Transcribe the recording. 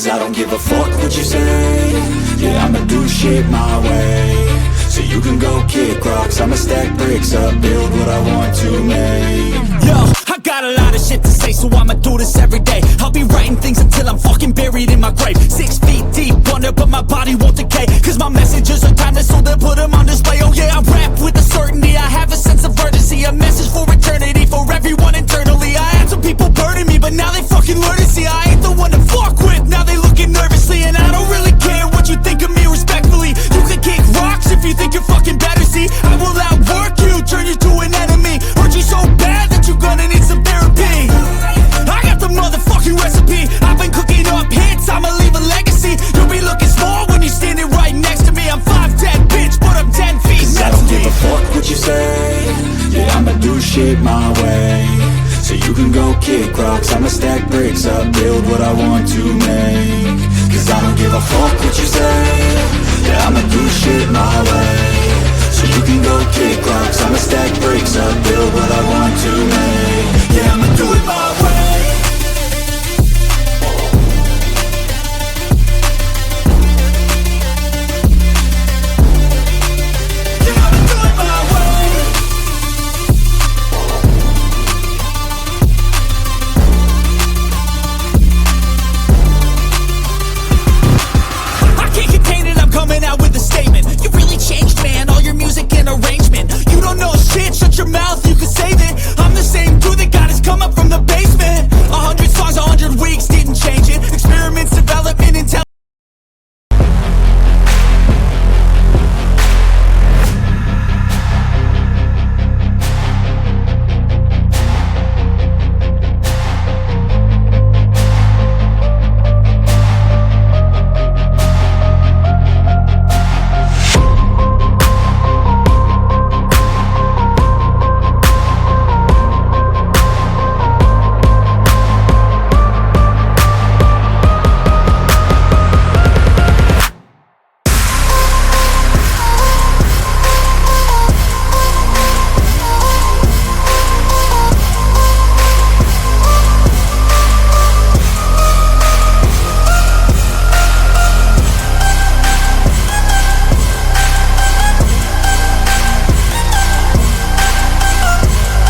Cause I don't give a fuck what you say. Yeah, I'ma do shit my way. So you can go kick rocks, I'ma stack bricks up, build what I want to make. Yo, I got a lot of shit to say, so I'ma do this every day. I'll be writing things until I'm fucking buried in my grave. 6 feet deep under, but my body won't decay. Cause my messages are timeless, so they'll put them on display. Oh yeah, I rap with a certainty, I have a sense of urgency. A message for eternity, for everyone internally. I had some people burning me, but now they fucking learn to see I ain't the one to fuck with, now they looking nervously. And I don't really care what you think of me, respectfully. You can kick rocks if you think you're fucking better, see. I will outwork you, turn you to an enemy. Hurt you so bad that you're gonna need some therapy. I got the motherfucking recipe, I've been cooking up hits, I'ma leave a legacy. You'll be looking small when you're standing right next to me. I'm 5'10", bitch, but I'm 10 feet Cause I don't give a fuck what you say. Yeah, I'ma do shit my way. So you can go kick rocks, I'ma stack bricks up, build what I want to make. Cause I don't give a fuck what you say. Yeah, I'ma do shit my way. So you can go kick rocks, I'ma stack bricks up, build what I want to make.